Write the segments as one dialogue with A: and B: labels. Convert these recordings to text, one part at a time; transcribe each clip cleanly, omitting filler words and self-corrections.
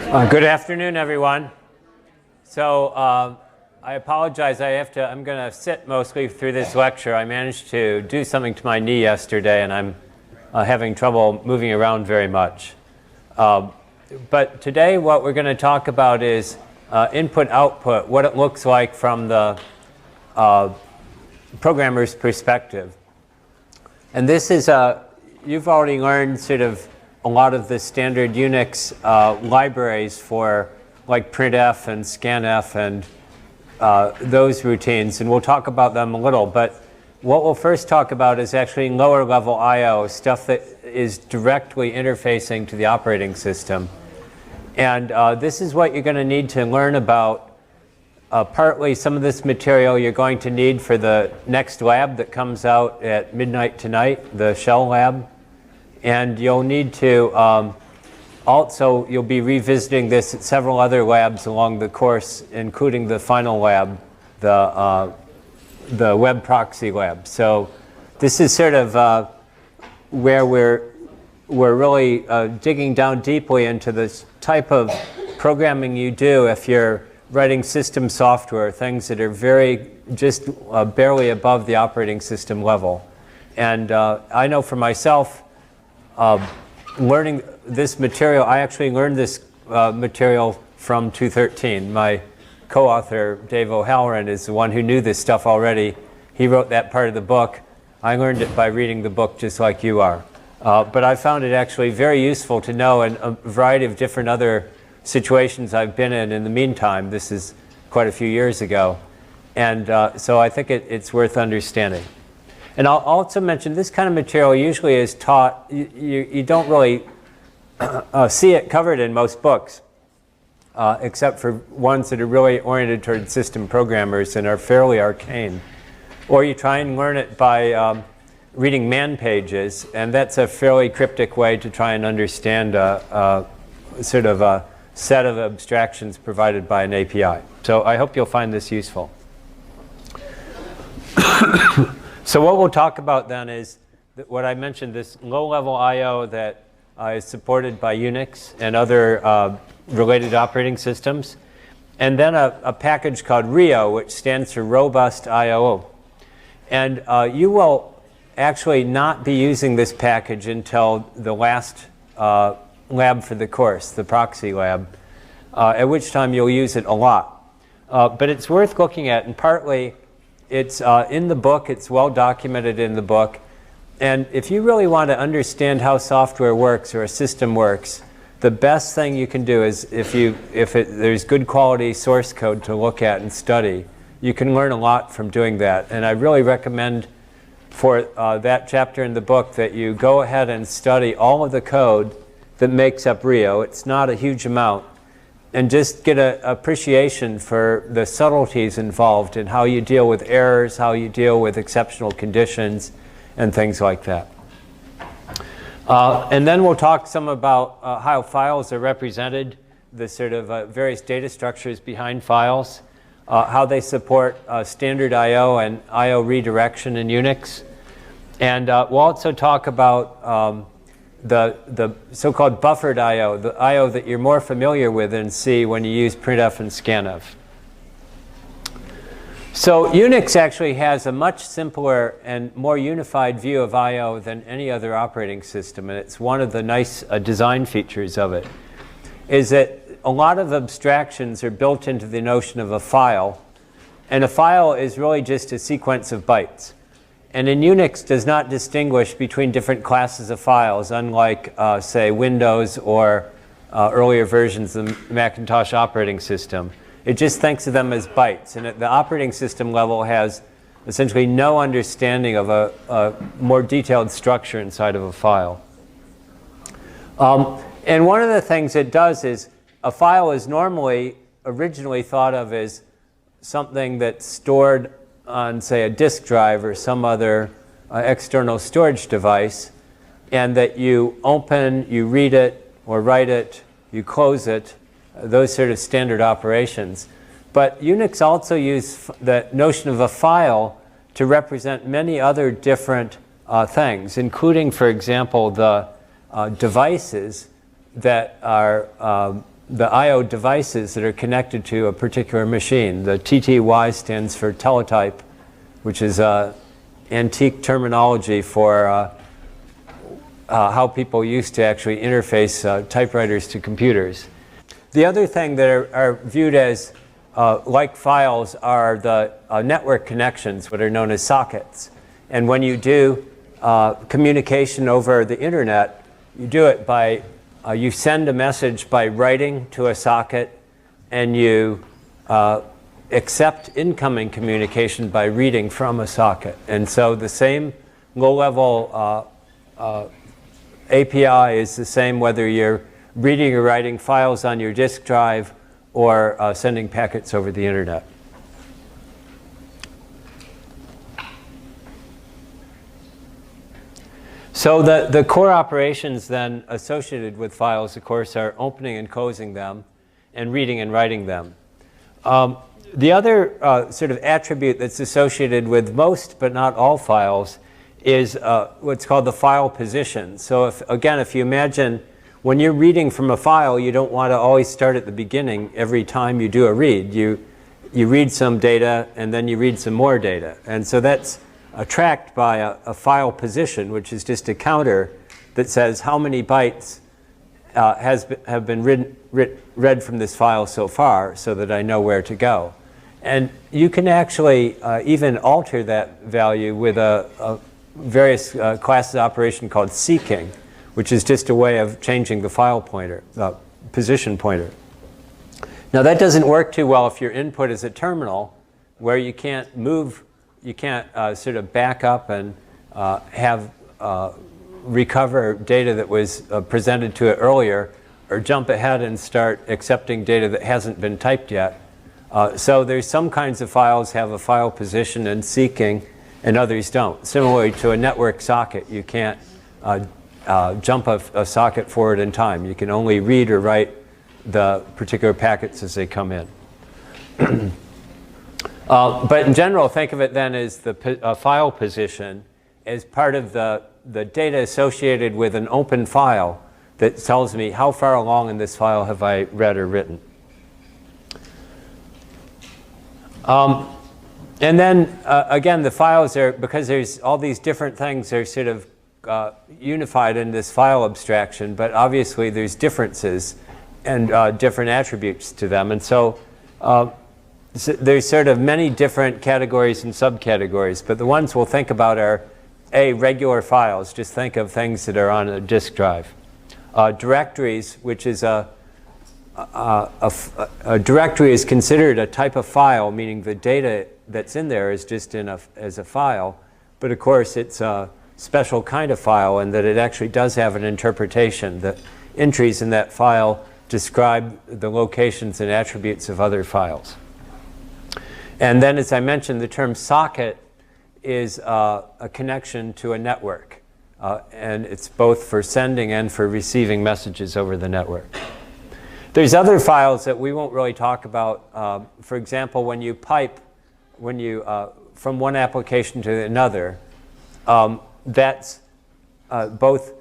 A: Good afternoon, everyone. So I apologize. I'm going to sit mostly through this lecture. I managed to do something to my knee yesterday, and I'm having trouble moving around very much. But today, what we're going to talk about is input-output, what it looks like from the programmer's perspective. And this is you've already learned sort of a lot of the standard Unix libraries for like printf and scanf and those routines, and we'll talk about them a little. But what we'll first talk about is actually lower level I/O, stuff that is directly interfacing to the operating system. And this is what you're going to need to learn about. Partly some of this material you're going to need for the next lab that comes out at midnight tonight, the Shell lab. And you'll need to also, you'll be revisiting this at several other labs along the course, including the final lab, the web proxy lab. So this is sort of where we're really digging down deeply into this type of programming you do if you're writing system software, things that are very just barely above the operating system level. And I know for myself, learning this material, I actually learned this material from 213. My co-author, Dave O'Halloran, is the one who knew this stuff already. He wrote that part of the book. I learned it by reading the book just like you are. But I found it actually very useful to know in a variety of different other situations I've been in the meantime. This is quite a few years ago. And so I think it's worth understanding. And I'll also mention this kind of material usually is taught, you don't really see it covered in most books, except for ones that are really oriented toward system programmers and are fairly arcane. Or you try and learn it by reading man pages, and that's a fairly cryptic way to try and understand sort of a set of abstractions provided by an API. So I hope you'll find this useful. So what we'll talk about then is what I mentioned, this low-level I/O that is supported by Unix and other related operating systems, and then a package called RIO, which stands for Robust I/O. And you will actually not be using this package until the last lab for the course, the proxy lab, at which time you'll use it a lot. But it's worth looking at, and partly it's in the book, it's well documented in the book. And if you really want to understand how software works or a system works, the best thing you can do is there's good quality source code to look at and study, you can learn a lot from doing that. And I really recommend for that chapter in the book that you go ahead and study all of the code that makes up RIO. It's not a huge amount. And just get an appreciation for the subtleties involved in how you deal with errors, how you deal with exceptional conditions, and things like that. And then we'll talk some about how files are represented, the sort of various data structures behind files, how they support standard I/O and I/O redirection in Unix. And we'll also talk about the so-called buffered I/O, the I/O that you're more familiar with in C when you use printf and scanf. So Unix actually has a much simpler and more unified view of I/O than any other operating system, and it's one of the nice design features of it, is that a lot of abstractions are built into the notion of a file, and a file is really just a sequence of bytes. And in Unix does not distinguish between different classes of files, unlike, say, Windows or earlier versions of the Macintosh operating system. It just thinks of them as bytes. And at the operating system level has essentially no understanding of a more detailed structure inside of a file. And one of the things it does is a file is originally thought of as something that's stored on, say, a disk drive or some other external storage device, and that you open, you read it, or write it, you close it, those sort of standard operations. But Unix also uses the notion of a file to represent many other different things, including, for example, the devices that are I/O devices that are connected to a particular machine. The TTY stands for teletype, which is antique terminology for how people used to actually interface typewriters to computers. The other thing that are viewed as like files are the network connections, what are known as sockets. And when you do communication over the internet, you do it by, you send a message by writing to a socket, and you accept incoming communication by reading from a socket. And so the same low-level API is the same whether you're reading or writing files on your disk drive or sending packets over the internet. So the core operations then associated with files, of course, are opening and closing them and reading and writing them. The other sort of attribute that's associated with most but not all files is what's called the file position. So if you imagine when you're reading from a file, you don't want to always start at the beginning every time you do a read. You read some data and then you read some more data. And so that's tracked by a file position, which is just a counter that says how many bytes have been read from this file so far, so that I know where to go. And you can actually even alter that value with a various classes of operation called seeking, which is just a way of changing the file pointer, position pointer. Now that doesn't work too well if your input is a terminal, where you can't move, you can't sort of back up and recover data that was presented to it earlier, or jump ahead and start accepting data that hasn't been typed yet. So there's some kinds of files have a file position and seeking, and others don't. Similarly to a network socket, you can't jump a socket forward in time. You can only read or write the particular packets as they come in. But in general, think of it then as the file position as part of the data associated with an open file that tells me how far along in this file have I read or written. And then, again, the files are, because there's all these different things, they're sort of unified in this file abstraction, but obviously there's differences and different attributes to them. And so there's sort of many different categories and subcategories, but the ones we'll think about are regular files. Just think of things that are on a disk drive. Directories, which is a directory is considered a type of file, meaning the data that's in there is just as a file, but of course it's a special kind of file in that it actually does have an interpretation. The entries in that file describe the locations and attributes of other files. And then, as I mentioned, the term socket is a connection to a network. And it's both for sending and for receiving messages over the network. There's other files that we won't really talk about. For example, when you pipe, from one application to another, that's both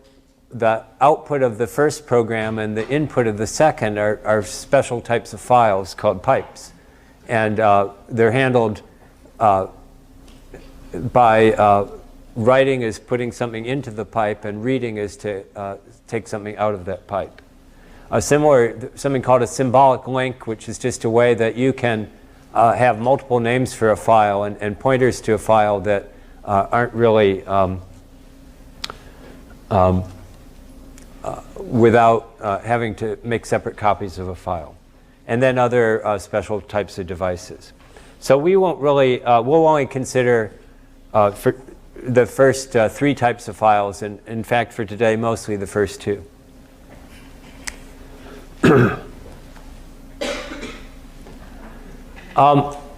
A: the output of the first program and the input of the second are special types of files called pipes. And they're handled by writing is putting something into the pipe, and reading is to take something out of that pipe. Something called a symbolic link, which is just a way that you can have multiple names for a file and pointers to a file that aren't really without having to make separate copies of a file. And then other special types of devices. So we won't really, we'll only consider for the first three types of files, and in fact for today mostly the first two.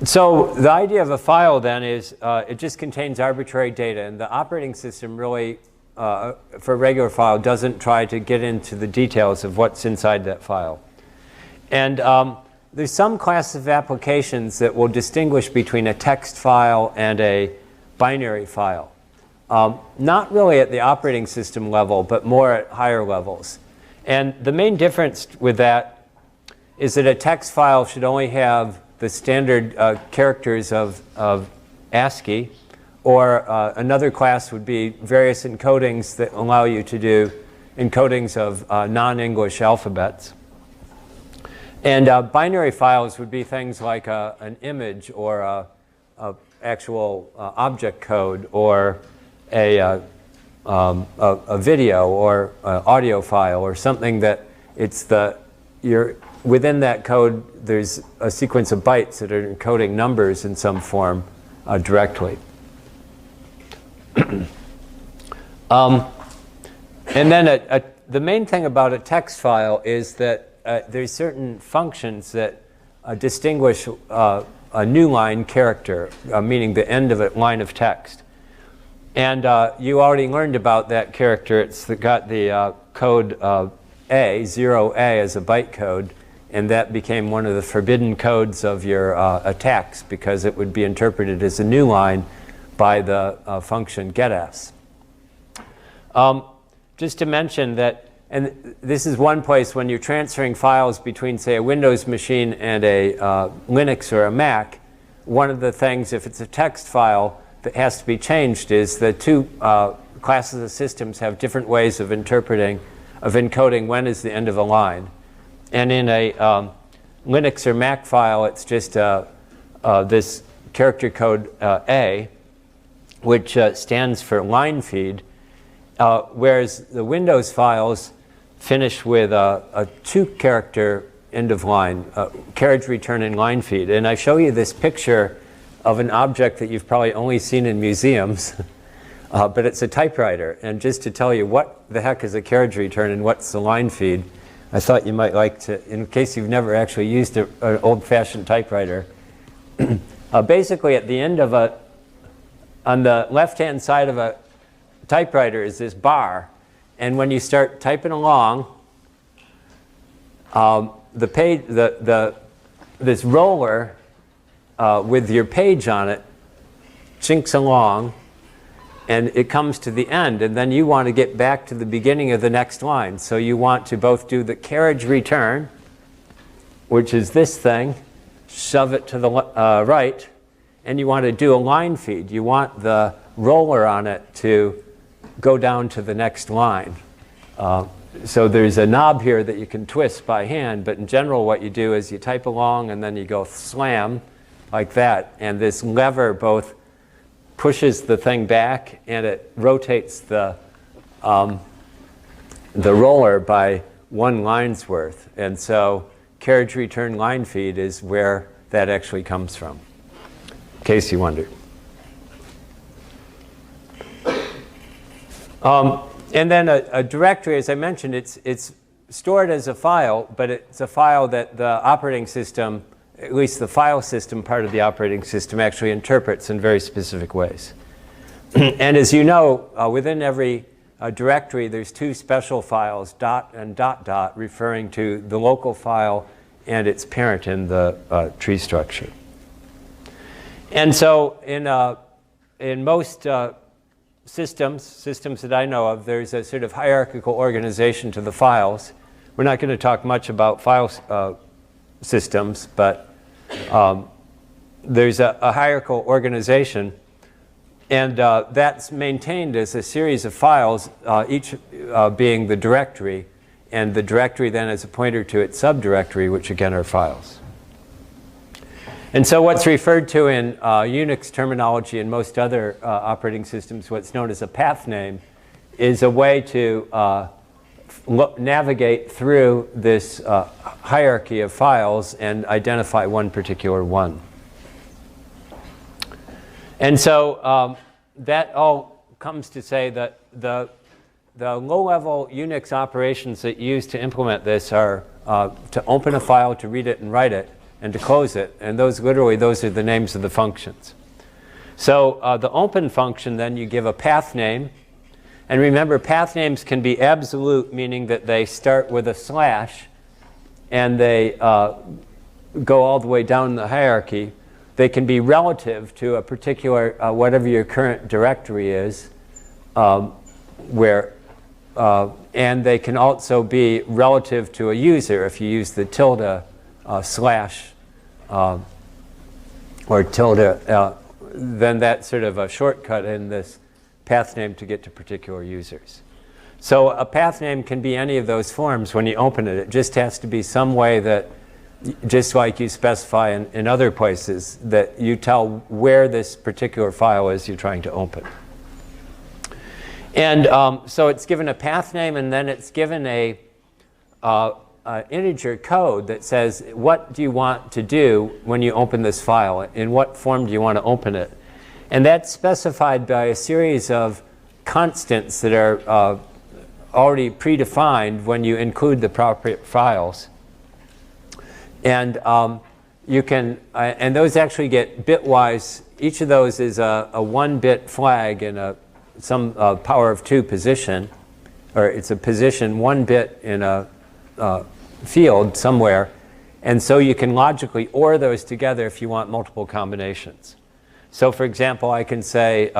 A: So the idea of a file then is it just contains arbitrary data, and the operating system really, for a regular file, doesn't try to get into the details of what's inside that file. And there's some class of applications that will distinguish between a text file and a binary file. Not really at the operating system level, but more at higher levels. And the main difference with that is that a text file should only have the standard characters of ASCII, or another class would be various encodings that allow you to do encodings of non-English alphabets. And binary files would be things like an image or a actual object code, or a video or audio file, or something that within that code there's a sequence of bytes that are encoding numbers in some form directly. And then the main thing about a text file is that there's certain functions that distinguish a new line character, meaning the end of a line of text. And you already learned about that character. It's got the code A, 0A as a byte code, and that became one of the forbidden codes of your attacks, because it would be interpreted as a new line by the function getS. Just to mention that, and this is one place when you're transferring files between, say, a Windows machine and a Linux or a Mac, one of the things, if it's a text file that has to be changed, is the two classes of systems have different ways of interpreting, of encoding when is the end of a line. And in a Linux or Mac file, it's just this character code A, which stands for line feed, whereas the Windows files finish with a 2-character end of line, carriage return and line feed. And I show you this picture of an object that you've probably only seen in museums, but it's a typewriter. And just to tell you what the heck is a carriage return and what's the line feed, I thought you might like to, in case you've never actually used an old-fashioned typewriter. Basically, at the end of on the left-hand side of a typewriter is this bar, and when you start typing along, this roller with your page on it chinks along, and it comes to the end, and then you want to get back to the beginning of the next line. So you want to both do the carriage return, which is this thing, shove it to the right, and you want to do a line feed. You want the roller on it to go down to the next line. So there's a knob here that you can twist by hand, but in general what you do is you type along and then you go slam like that, and this lever both pushes the thing back and it rotates the roller by 1 line's worth. And so carriage return line feed is where that actually comes from, in case you wondered. And then a directory, as I mentioned, it's stored as a file, but it's a file that the operating system, at least the file system part of the operating system, actually interprets in very specific ways. And as you know, within every directory, there's 2 special files, dot and dot dot, referring to the local file and its parent in the tree structure. And so in most systems that I know of, there's a sort of hierarchical organization to the files. We're not going to talk much about file systems, but there's a hierarchical organization, and that's maintained as a series of files, each being the directory, and the directory then is a pointer to its subdirectory, which again are files. And so what's referred to in Unix terminology and most other operating systems, what's known as a path name, is a way to navigate through this hierarchy of files and identify one particular one. And so that all comes to say that the low-level Unix operations that you use to implement this are to open a file, to read it and write it, and to close it. And those are the names of the functions. So the open function, then you give a path name. And remember, path names can be absolute, meaning that they start with a slash and they go all the way down the hierarchy. They can be relative to a particular, whatever your current directory is, and they can also be relative to a user if you use the tilde slash or tilde, then that's sort of a shortcut in this path name to get to particular users. So a path name can be any of those forms when you open it. It just has to be some way that, just like you specify in other places, that you tell where this particular file is you're trying to open. And so it's given a path name, and then it's given a integer code that says, what do you want to do when you open this file? In what form do you want to open it? And that's specified by a series of constants that are already predefined when you include the appropriate files. And you can, and those actually get bitwise. Each of those is a 1-bit flag in some power of 2 position, or it's a position 1 bit in a field somewhere. And so you can logically OR those together if you want multiple combinations. So for example, I can say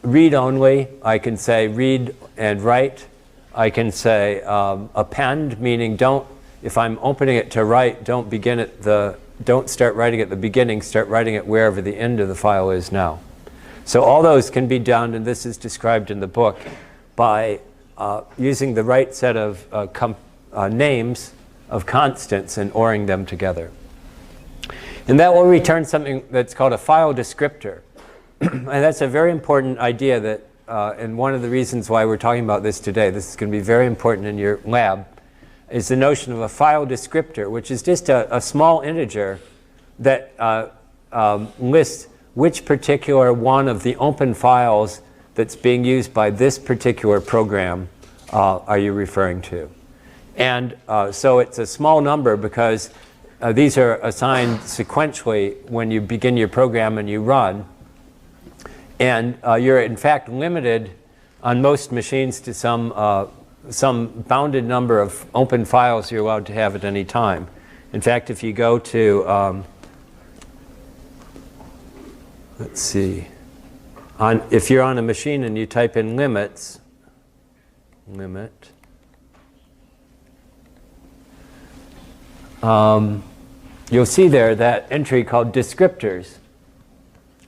A: read only. I can say read and write. I can say append, meaning don't, if I'm opening it to write, don't start writing at the beginning, start writing it wherever the end of the file is now. So all those can be done, and this is described in the book, by using the right set of names of constants and ORing them together. And that will return something that's called a file descriptor. And that's a very important idea that, and one of the reasons why we're talking about this today, this is going to be very important in your lab, is the notion of a file descriptor, which is just a small integer that lists which particular one of the open files that's being used by this particular program are you referring to. And so it's a small number because these are assigned sequentially when you begin your program and you run. And you're in fact limited on most machines to some bounded number of open files you're allowed to have at any time. In fact, if you go to, let's see, if you're on a machine and you type in limit, you'll see there that entry called descriptors,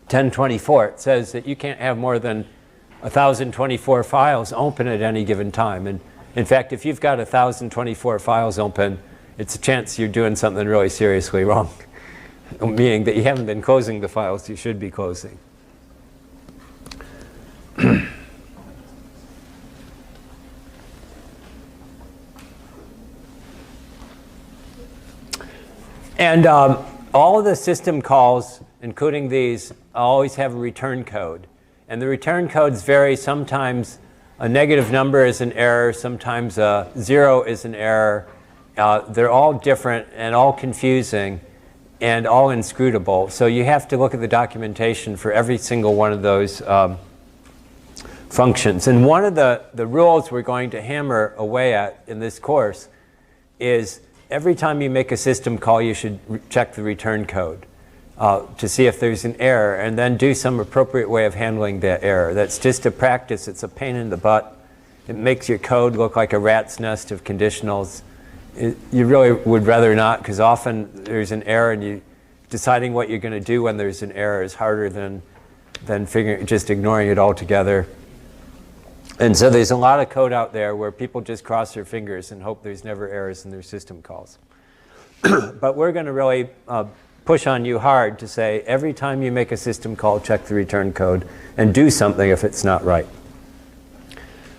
A: 1024. It says that you can't have more than 1,024 files open at any given time. And in fact, if you've got 1,024 files open, it's a chance you're doing something really seriously wrong, meaning that you haven't been closing the files you should be closing. And all of the system calls, including these, always have a return code. And the return codes vary. Sometimes a negative number is an error. Sometimes a 0 is an error. They're all different and all confusing and all inscrutable. So you have to look at the documentation for every single one of those functions. And one of the rules we're going to hammer away at in this course is every time you make a system call, you should check the return code to see if there's an error, and then do some appropriate way of handling that error. That's just a practice. It's a pain in the butt. It makes your code look like a rat's nest of conditionals. You really would rather not, because often there's an error, and deciding what you're going to do when there's an error is harder than just ignoring it altogether. And so there's a lot of code out there where people just cross their fingers and hope there's never errors in their system calls. But we're going to really push on you hard to say every time you make a system call, check the return code and do something if it's not right.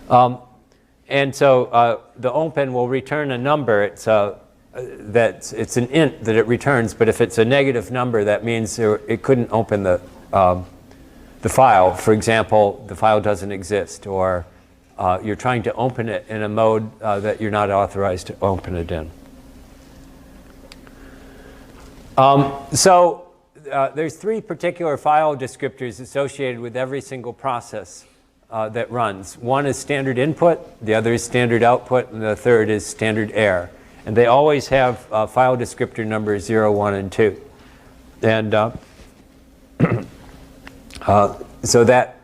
A: And so the open will return a number. It's an int that it returns, but if it's a negative number, that means it couldn't open the file. For example, the file doesn't exist, or you're trying to open it in a mode that you're not authorized to open it in. There's 3 particular file descriptors associated with every single process that runs. One is standard input, the other is standard output, and the third is standard error. And they always have file descriptor numbers 0, 1, and 2. And so that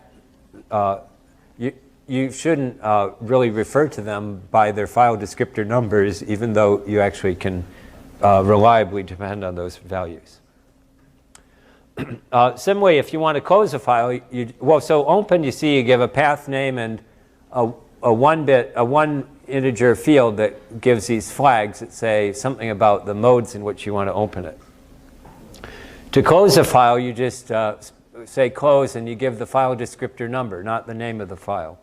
A: you shouldn't really refer to them by their file descriptor numbers, even though you actually can reliably depend on those values. Similarly, if you want to close a file, so open, you see you give a path name and a one integer field that gives these flags that say something about the modes in which you want to open it. To close a file, you just say close and you give the file descriptor number, not the name of the file.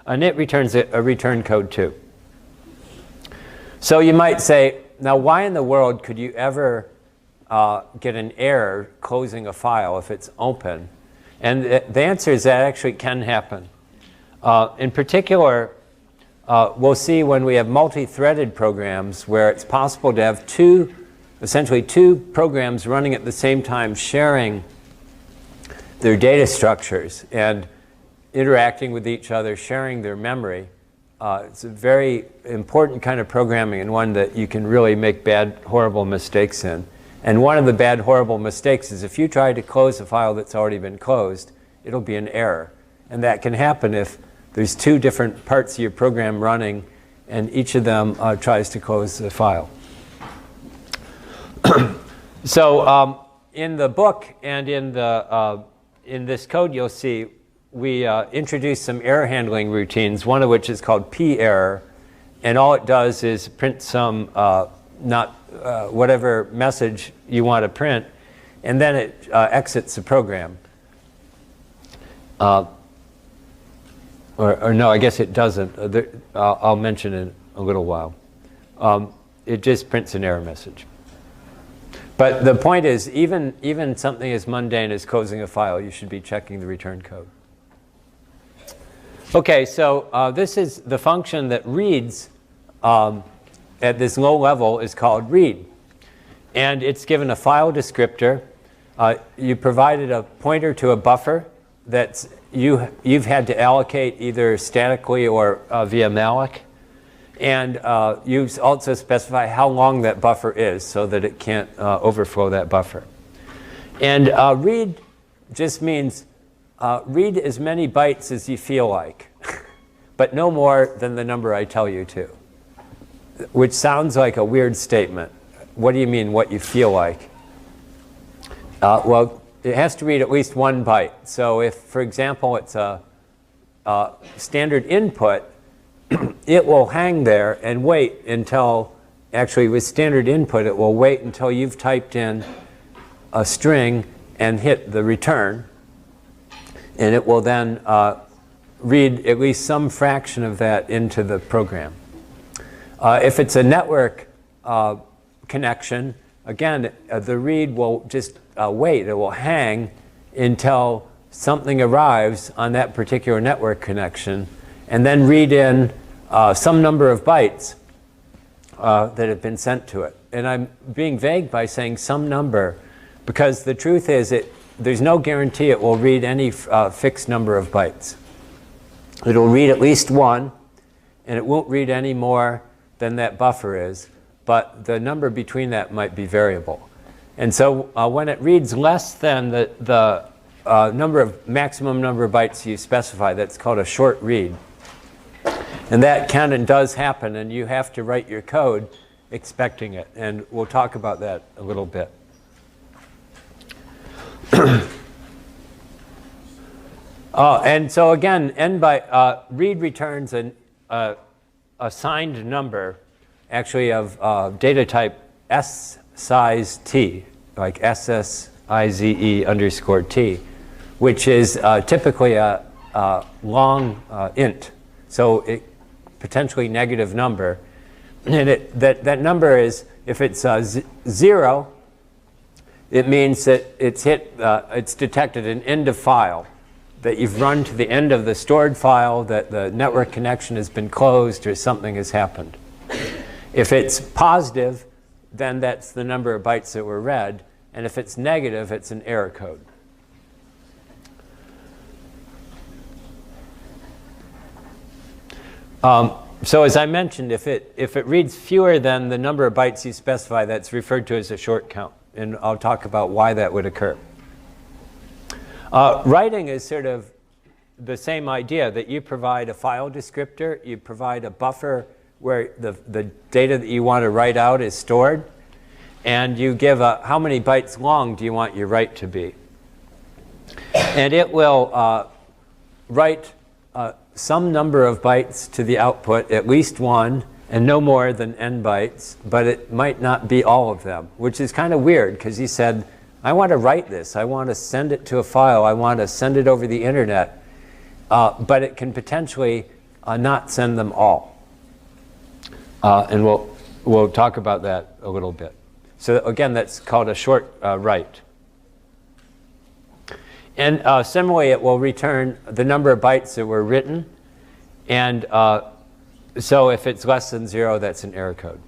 A: And it returns a return code too. So you might say, now why in the world could you ever get an error closing a file if it's open? And the answer is that actually can happen. In particular, we'll see when we have multi-threaded programs where it's possible to have essentially two programs running at the same time sharing their data structures and interacting with each other, sharing their memory. It's a very important kind of programming and one that you can really make bad, horrible mistakes in. And one of the bad, horrible mistakes is if you try to close a file that's already been closed, it'll be an error. And that can happen if there's two different parts of your program running and each of them tries to close the file. So in the book and in this code you'll see we introduce some error handling routines, one of which is called p-error. And all it does is print some whatever message you want to print, and then it exits the program. Or no, I guess it doesn't. I'll mention it in a little while. It just prints an error message. But the point is, even something as mundane as closing a file, you should be checking the return code. Okay, so this is the function that reads at this low level is called read. And it's given a file descriptor. You provided a pointer to a buffer that you've had to allocate either statically or via malloc. And you also specify how long that buffer is so that it can't overflow that buffer. And read just means read as many bytes as you feel like, but no more than the number I tell you to, which sounds like a weird statement. What do you mean, what you feel like? Well, it has to read at least 1 byte. So if, for example, it's a standard input, it will hang there and wait until, actually with standard input, it will wait until you've typed in a string and hit the return. And it will then read at least some fraction of that into the program. If it's a network connection, again, the read will just wait. It will hang until something arrives on that particular network connection, and then read in some number of bytes that have been sent to it. And I'm being vague by saying some number, because the truth is there's no guarantee it will read any fixed number of bytes. It'll read at least 1, and it won't read any more than that buffer is, but the number between that might be variable. And so when it reads less than the maximum number of bytes you specify, that's called a short read. And that can and does happen, and you have to write your code expecting it. And we'll talk about that a little bit. And so again, read returns an assigned number, actually of data type s size t, like SSIZE underscore t, which is typically a long int, so potentially negative number. And that number is, if it's 0, it means that it's detected an end of file, that you've run to the end of the stored file, that the network connection has been closed or something has happened. If it's positive, then that's the number of bytes that were read. And if it's negative, it's an error code. So as I mentioned, if it reads fewer than the number of bytes you specify, that's referred to as a short count. And I'll talk about why that would occur. Writing is sort of the same idea, that you provide a file descriptor, you provide a buffer where the data that you want to write out is stored, and you give how many bytes long do you want your write to be. And it will write some number of bytes to the output, at least one, and no more than n bytes, but it might not be all of them, which is kind of weird because he said, I want to write this, I want to send it to a file, I want to send it over the internet, but it can potentially not send them all. And we'll talk about that a little bit. So again, that's called a short write. And similarly, it will return the number of bytes that were written. And so if it's less than 0, that's an error code.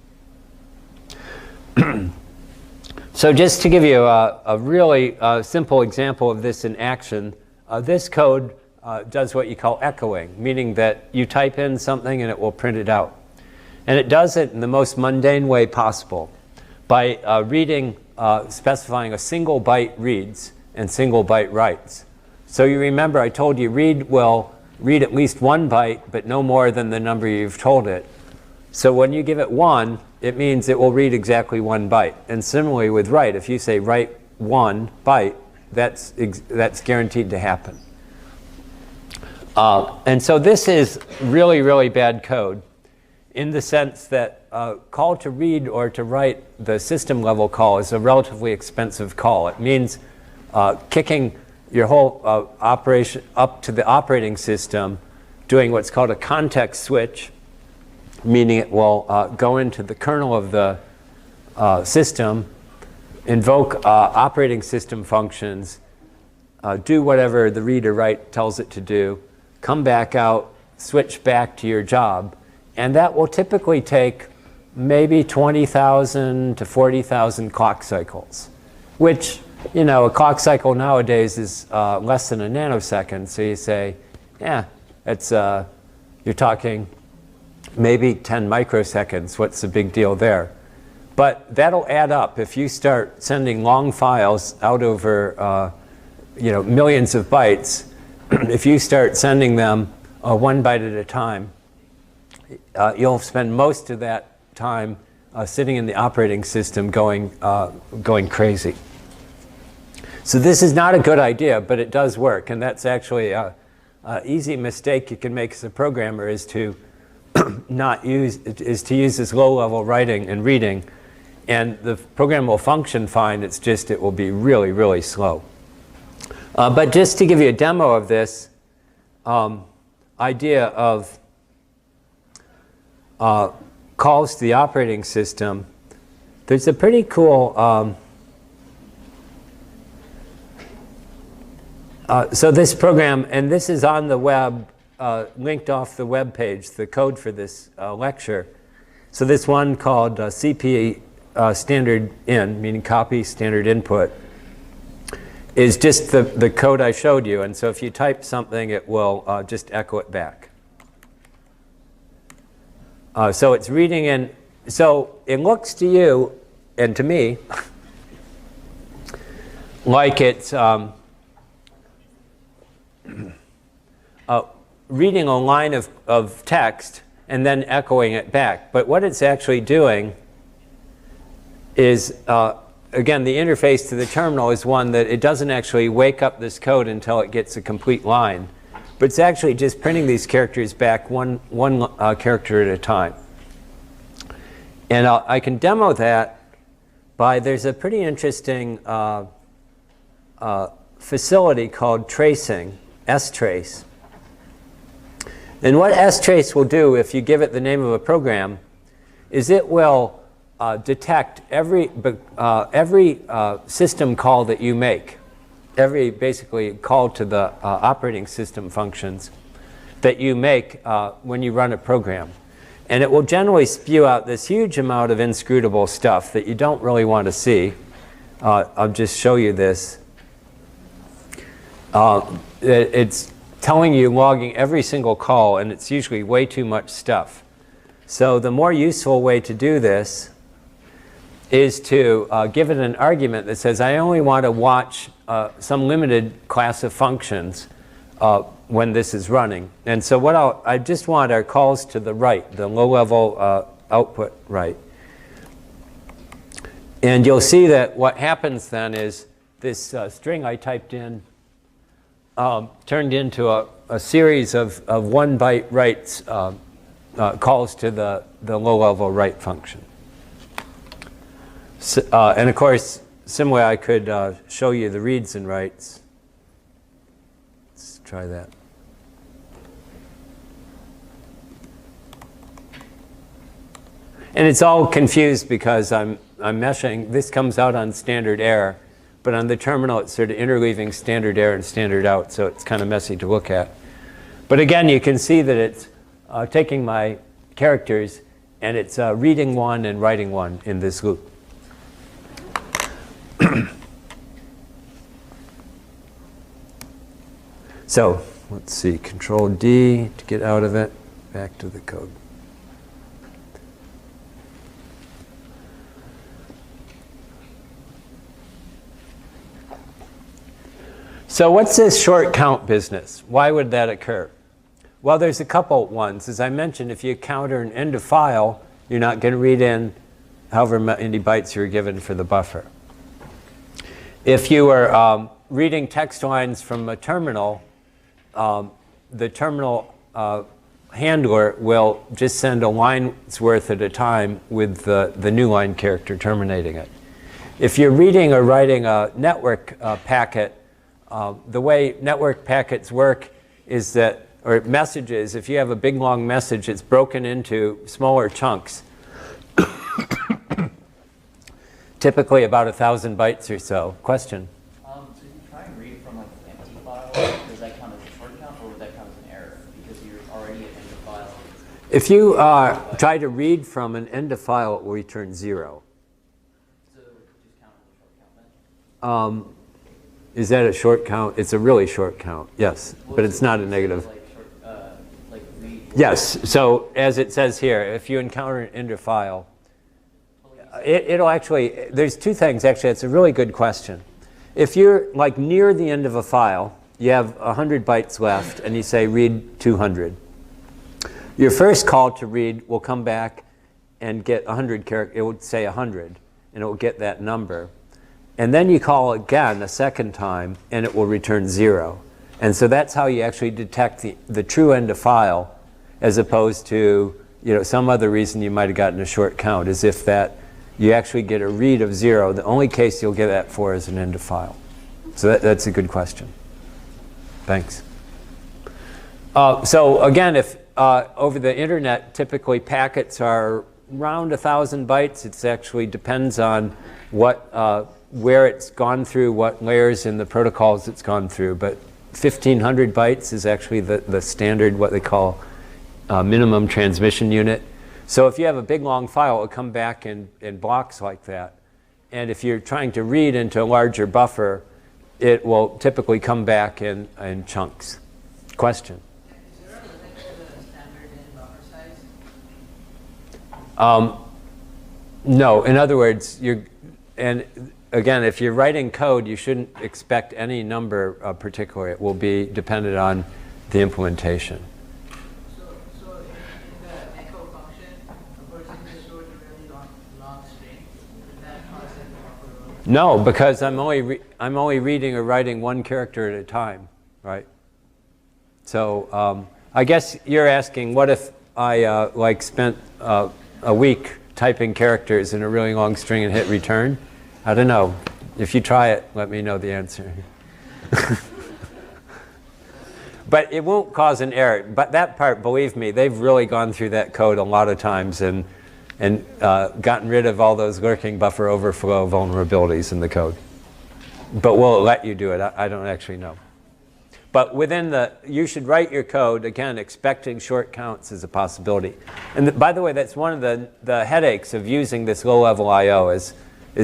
A: So just to give you a really simple example of this in action, this code does what you call echoing, meaning that you type in something and it will print it out. And it does it in the most mundane way possible by specifying a single byte reads and single byte writes. So you remember I told you read will read at least 1 byte, but no more than the number you've told it. So when you give it 1, it means it will read exactly 1 byte. And similarly with write, if you say write 1 byte, that's guaranteed to happen. And so this is really, really bad code in the sense that call to read or to write the system level call is a relatively expensive call. It means kicking your whole operation up to the operating system, doing what's called a context switch, meaning it will go into the kernel of the system, invoke operating system functions, do whatever the read or write tells it to do, come back out, switch back to your job. And that will typically take maybe 20,000 to 40,000 clock cycles, which, you know, a clock cycle nowadays is less than a nanosecond. So you say, yeah, it's, you're talking maybe 10 microseconds. What's the big deal there? But that'll add up. If you start sending long files out over you know, millions of bytes, if you start sending them 1 byte at a time, you'll spend most of that time sitting in the operating system going crazy. So this is not a good idea, but it does work. And that's actually an easy mistake you can make as a programmer is to use this low-level writing and reading. And the program will function fine. It's just it will be really, really slow. But just to give you a demo of this idea of calls to the operating system, there's a pretty cool so this program, and this is on the web, linked off the web page, the code for this lecture. So this one called CP standard in, meaning copy standard input, is just the code I showed you. And so if you type something, it will just echo it back. So it's reading in. So it looks to you and to me like it's reading a line of text and then echoing it back. But what it's actually doing is, again, the interface to the terminal is one that it doesn't actually wake up this code until it gets a complete line. But it's actually just printing these characters back one character at a time. And I can demo that by, there's a pretty interesting facility called tracing, strace. And what strace will do if you give it the name of a program is it will detect every system call that you make, every basically call to the operating system functions that you make when you run a program. And it will generally spew out this huge amount of inscrutable stuff that you don't really want to see. I'll just show you this. It's telling you, logging every single call, and it's usually way too much stuff. So the more useful way to do this is to give it an argument that says, I only want to watch some limited class of functions when this is running. And so what I just want our calls to the write, the low-level output write. And you'll see that what happens then is this string I typed in turned into a series of 1 byte writes calls to the low-level write function. So, and of course, similarly, I could show you the reads and writes. Let's try that. And it's all confused because I'm meshing. This comes out on standard error, but on the terminal, it's sort of interleaving standard error and standard out, so it's kind of messy to look at. But again, you can see that it's taking my characters, and it's reading 1 and writing 1 in this loop. So let's see, Control D to get out of it, back to the code. So what's this short count business? Why would that occur? Well, there's a couple ones. As I mentioned, if you counter an end of file, you're not going to read in however many bytes you're given for the buffer. If you are reading text lines from a terminal, the terminal handler will just send a line's worth at a time with the new line character terminating it. If you're reading or writing a network packet, the way network packets work is that, or messages, if you have a big long message, it's broken into smaller chunks, typically about 1,000 bytes or so. Question?
B: So if you try and read from like an empty file, does that count as a short count or would that count as an error? Because you're already at end of file.
A: If you try to read from an end of file, it will return 0.
B: So it would just count as a short count then?
A: Is that a short count? It's a really short count, yes, but it's not a negative.
B: Like read.
A: Yes, so as it says here, if you encounter an end of file, it'll actually, there's two things actually, it's a really good question. If you're like near the end of a file, you have 100 bytes left and you say read 200. Your first call to read will come back and get 100 characters, it would say 100 and it will get that number. And then you call again a second time and it will return 0. And so that's how you actually detect the true end of file as opposed to some other reason you might have gotten a short count, is if that you actually get a read of 0. The only case you'll get that for is an end of file. So that's a good question. Thanks. So again, if over the internet, typically packets are around 1,000 bytes. It actually depends on where it's gone through, what layers in the protocols it's gone through. But 1,500 bytes is actually the standard, what they call minimum transmission unit. So if you have a big long file, it'll come back in blocks like that. And if you're trying to read into a larger buffer, it will typically come back in chunks. Question?
C: Is there a limit to the standard in buffer size?
A: No. In other words, and again, if you're writing code, you shouldn't expect any number particular. It will be dependent on the implementation.
C: So in the echo function, a person just wrote a really long string. Would that cause it to buffer?
A: No, because I'm only reading or writing one character at a time, right? So I guess you're asking, what if I spent a week typing characters in a really long string and hit return? I don't know. If you try it, let me know the answer. But it won't cause an error. But that part, believe me, they've really gone through that code a lot of times and gotten rid of all those lurking buffer overflow vulnerabilities in the code. But will it let you do it? I don't actually know. But you should write your code, again, expecting short counts is a possibility. And by the way, that's one of the headaches of using this low-level I/O is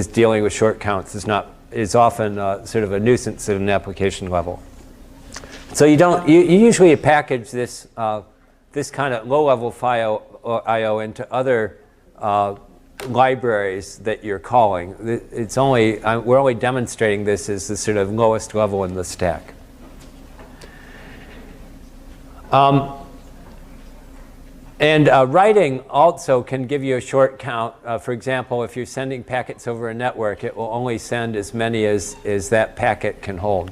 A: dealing with short counts. It's often sort of a nuisance at an application level. So you usually package this kind of low-level file I/O into other libraries that you're calling. We're only demonstrating this as the sort of lowest level in the stack. And writing also can give you a short count. For example, if you're sending packets over a network, it will only send as many as that packet can hold,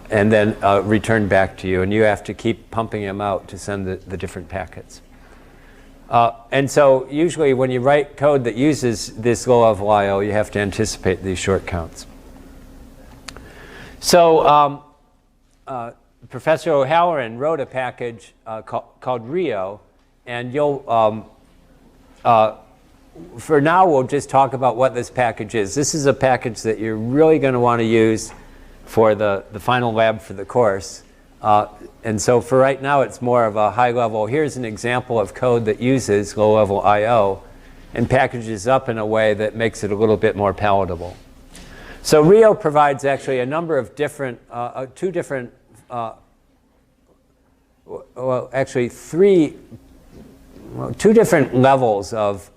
A: and then return back to you. And you have to keep pumping them out to send the different packets. And so usually when you write code that uses this low-level I/O, you have to anticipate these short counts. So Professor O'Halloran wrote a package called Rio. And you'll, for now, we'll just talk about what this package is. This is a package that you're really going to want to use for the final lab for the course. And so for right now, it's more of a high level. Here's an example of code that uses low-level I/O and packages up in a way that makes it a little bit more palatable. So Rio provides actually a number of different, two different, well, actually two different levels of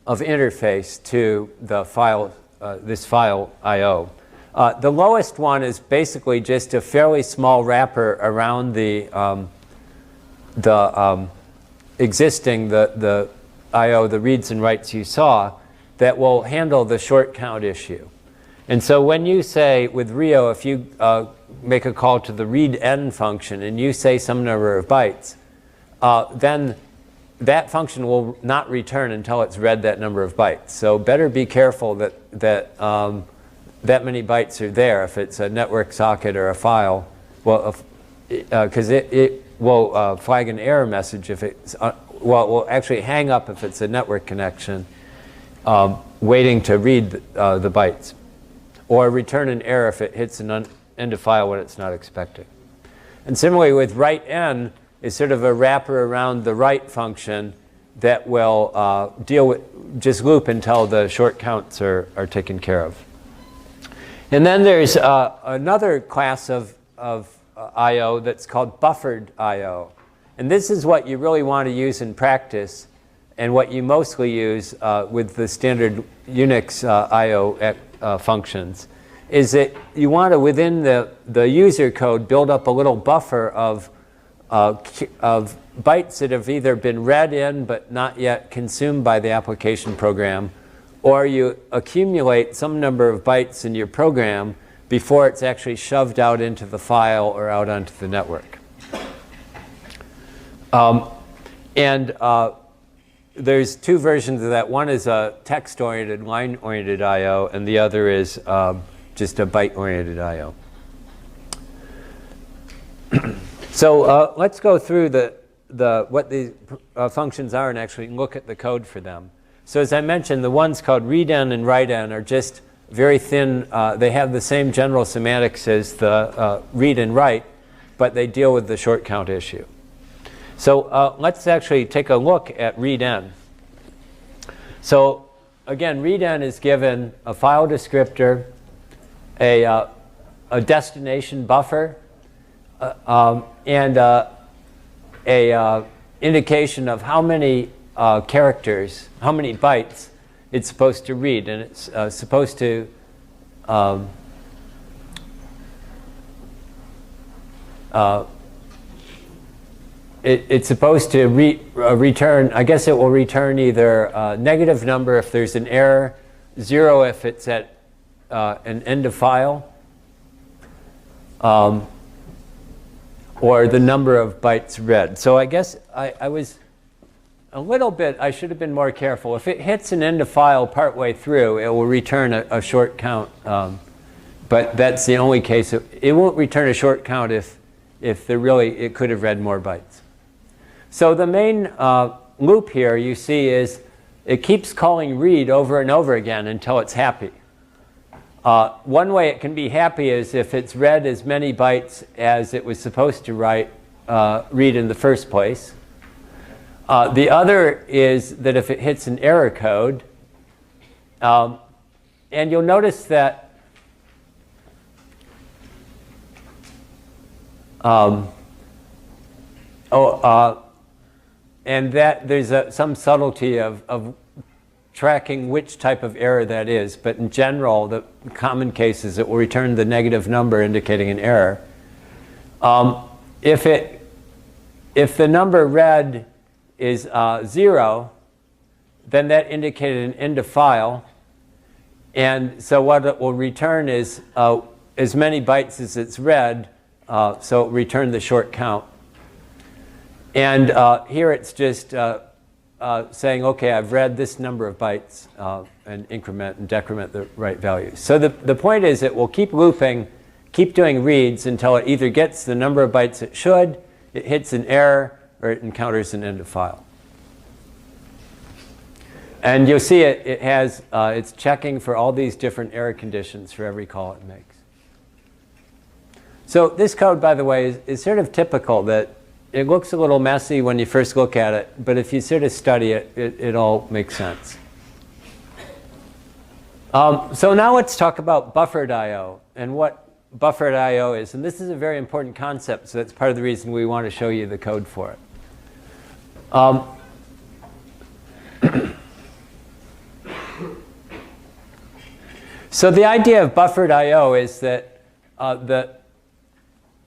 A: interface to the file, this file I/O. The lowest one is basically just a fairly small wrapper around the existing the I/O, the reads and writes you saw, that will handle the short count issue. And so when you say with Rio, if you make a call to the readN function and you say some number of bytes, then that function will not return until it's read that number of bytes. So better be careful that that many bytes are there if it's a network socket or a file. Well, because it will flag an error message if it's, well, it will actually hang up if it's a network connection waiting to read the bytes, or return an error if it hits an end of file when it's not expecting. And similarly with writeN, is sort of a wrapper around the write function that will deal with, just loop until the short counts are taken care of. And then there's another class of I/O that's called buffered I/O. And this is what you really want to use in practice, and what you mostly use with the standard Unix I/O functions, is that you want to, within the user code, build up a little buffer of bytes that have either been read in but not yet consumed by the application program, or you accumulate some number of bytes in your program before it's actually shoved out into the file or out onto the network. There's two versions of that. One is a text-oriented, line-oriented I/O, and the other is just a byte-oriented I/O. So let's go through what the functions are and actually look at the code for them. So as I mentioned, the ones called readN and writeN are just very thin. They have the same general semantics as the read and write, but they deal with the short count issue. So let's actually take a look at readN. So again, readN is given a file descriptor, a destination buffer, and a indication of how many characters, how many bytes it's supposed to read. And it's supposed to it's supposed to return, I guess it will return either a negative number if there's an error, 0 if it's at an end of file, or the number of bytes read. So I guess I was a little bit, I should have been more careful. If it hits an end of file partway through, it will return a short count. But that's the only case. It won't return a short count if it could have read more bytes. So the main loop here you see is it keeps calling read over and over again until it's happy. One way it can be happy is if it's read as many bytes as it was supposed to read in the first place. The other is that if it hits an error code, and you'll notice that and that there's some subtlety of tracking which type of error that is. But in general, the common case is it will return the negative number indicating an error. If if the number read is 0, then that indicated an end of file. And so what it will return is as many bytes as it's read, so it returned the short count. And here it's just saying, okay, I've read this number of bytes and increment and decrement the right values. So the point is it will keep looping, keep doing reads until it either gets the number of bytes it should, it hits an error, or it encounters an end of file. And you'll see it has, it's checking for all these different error conditions for every call it makes. So this code, by the way, is sort of typical that it looks a little messy when you first look at it, but if you sort of study it, it all makes sense. So now let's talk about buffered I/O and what buffered I/O is. And this is a very important concept, so that's part of the reason we want to show you the code for it. So the idea of buffered I/O is that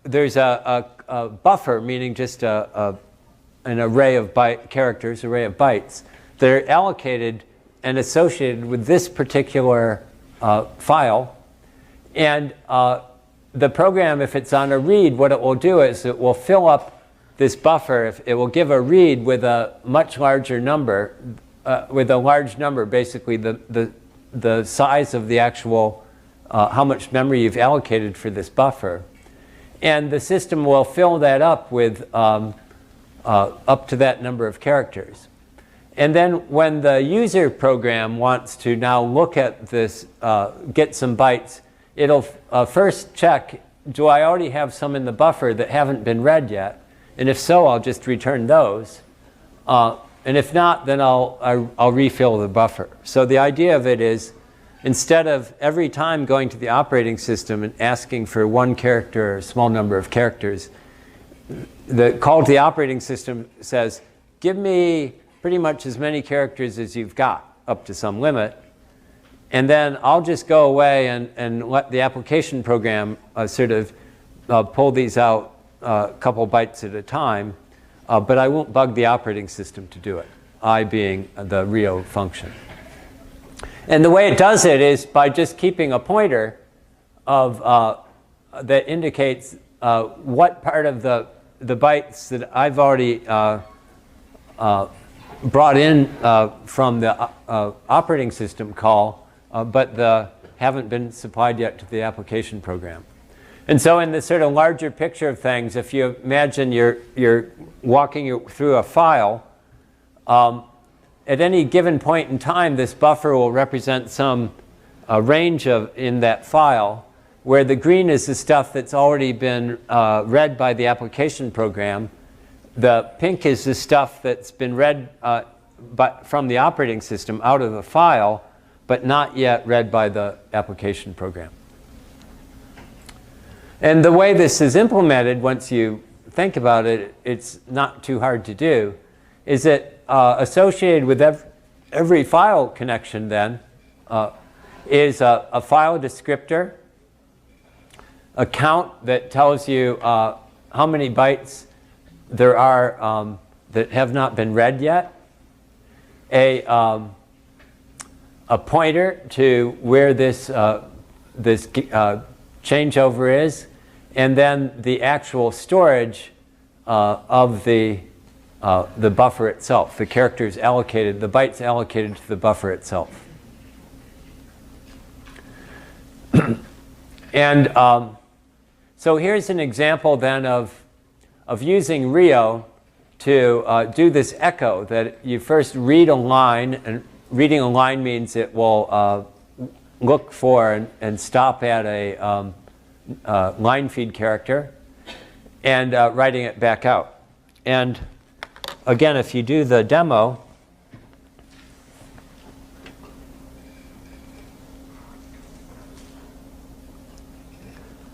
A: there's a buffer, meaning just an array of characters, array of bytes, that are allocated and associated with this particular file. And the program, if it's on a read, what it will do is it will fill up this buffer. It will give a read with a much larger number, with a large number, basically the size of the actual, how much memory you've allocated for this buffer. And the system will fill that up with up to that number of characters. And then when the user program wants to now look at this, get some bytes, it'll first check, do I already have some in the buffer that haven't been read yet? And if so, I'll just return those. And if not, then I'll refill the buffer. So the idea of it is, instead of every time going to the operating system and asking for one character or a small number of characters, the call to the operating system says, give me pretty much as many characters as you've got up to some limit. And then I'll just go away and let the application program sort of pull these out a couple bytes at a time. But I won't bug the operating system to do it, I being the RIO function. And the way it does it is by just keeping a pointer of, that indicates what part of the bytes that I've already brought in from the operating system call, but haven't been supplied yet to the application program. And so in this sort of larger picture of things, if you imagine you're walking through a file, at any given point in time, this buffer will represent some range in that file, where the green is the stuff that's already been read by the application program. The pink is the stuff that's been read from the operating system out of the file, but not yet read by the application program. And the way this is implemented, once you think about it, it's not too hard to do, is that associated with every file connection then is a file descriptor, a count that tells you how many bytes there are that have not been read yet, a pointer to where this changeover is, and then the actual storage of the buffer itself, the characters allocated, the bytes allocated to the buffer itself. And so here's an example then of using RIO to do this echo, that you first read a line, and reading a line means it will look for and stop at a line feed character, and writing it back out. And again, if you do the demo,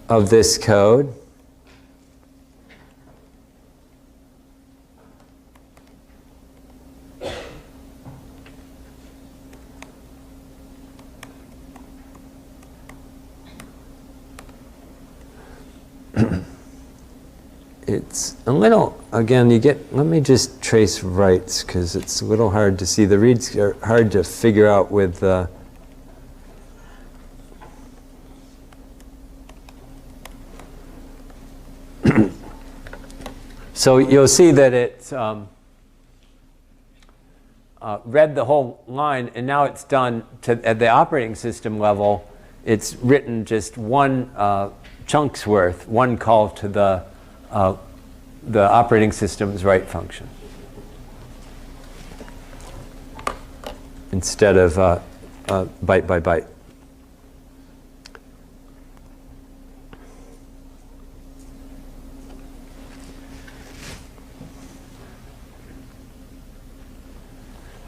A: of this code, it's a little, again, let me just trace writes because it's a little hard to see. The reads are hard to figure out with so you'll see that it's read the whole line, and now it's done at the operating system level. It's written just one chunk's worth, one call to the operating system's write function, instead of byte by byte.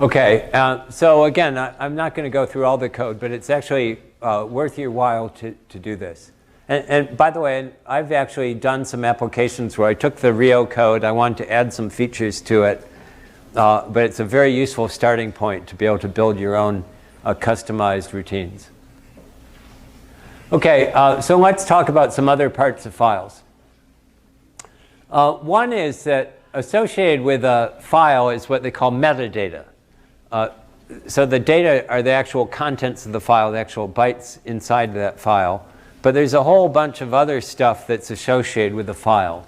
A: Okay, so again, I'm not going to go through all the code, but it's actually worth your while to do this. And by the way, I've actually done some applications where I took the Rio code, I wanted to add some features to it, but it's a very useful starting point to be able to build your own customized routines. Okay, so let's talk about some other parts of files. One is that associated with a file is what they call metadata. So the data are the actual contents of the file, the actual bytes inside that file. But there's a whole bunch of other stuff that's associated with the file.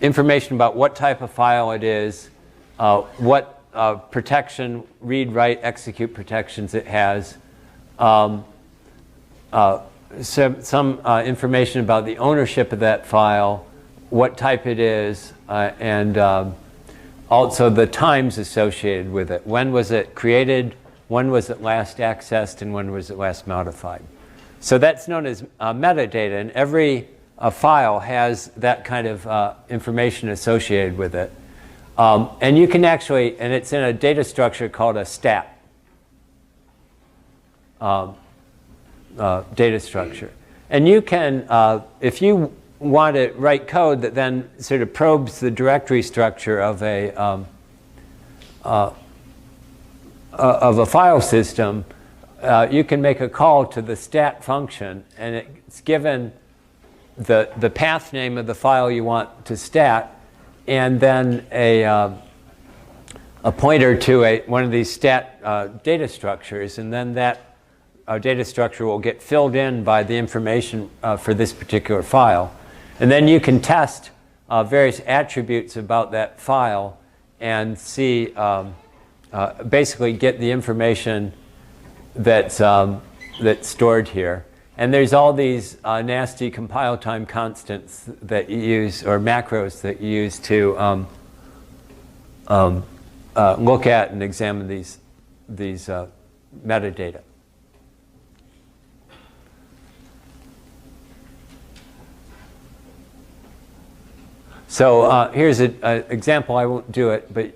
A: Information about what type of file it is, what protection, read, write, execute protections it has, some information about the ownership of that file, what type it is, and also the times associated with it. When was it created? When was it last accessed? And when was it last modified? So that's known as metadata, and every file has that kind of information associated with it. And you can actually, and it's in a data structure called a STAPP data structure. And you can, if you want to write code that then sort of probes the directory structure of a file system, you can make a call to the stat function, and it's given the path name of the file you want to stat, and then a pointer to one of these stat data structures, and then that data structure will get filled in by the information for this particular file. And then you can test various attributes about that file and see, basically get the information that's stored here. And there's all these nasty compile time constants that you use, or macros that you use to look at and examine these metadata. So here's an example. I won't do it, but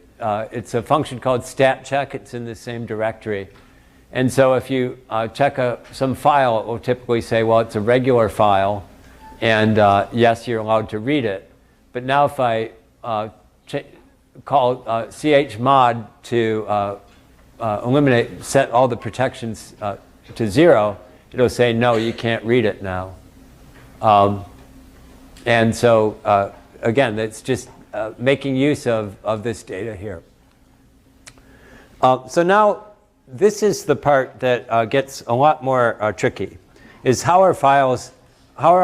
A: it's a function called stat check. It's in the same directory. And so if you check some file, it will typically say, well, it's a regular file, and yes, you're allowed to read it. But now if I call chmod to set all the protections to 0, it'll say, no, you can't read it now. And so again, that's just making use of this data here. So now this is the part that gets a lot more tricky, is how are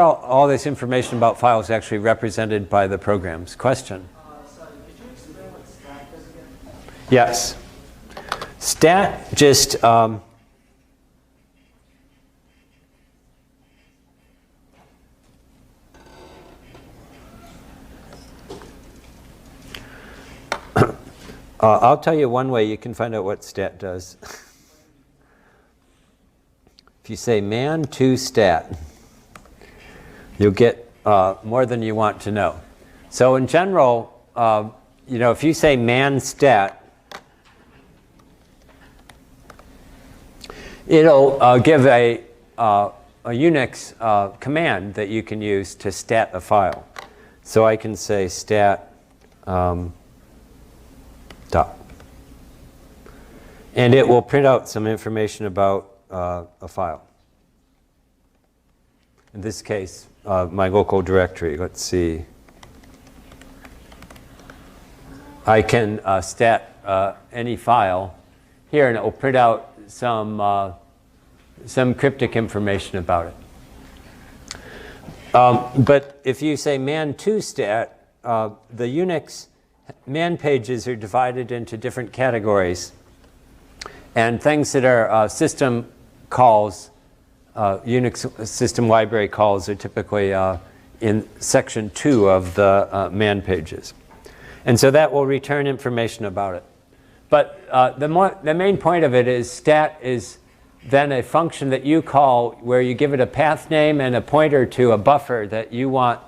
A: all this information about files actually represented by the programs? Question?
C: Sorry, could you explain what stat does again?
A: Yes. Stat just I'll tell you one way you can find out what stat does. If you say man to stat, you'll get more than you want to know. So in general, if you say man stat, it'll give a Unix command that you can use to stat a file. So I can say stat dot. And it will print out some information about a file. In this case, my local directory. Let's see. I can stat any file here, and it will print out some cryptic information about it. But if you say man2stat, the Unix man pages are divided into different categories. And things that are system calls, Unix system library calls, are typically in section 2 of the man pages. And so that will return information about it. But the main point of it is stat is then a function that you call where you give it a path name and a pointer to a buffer that you want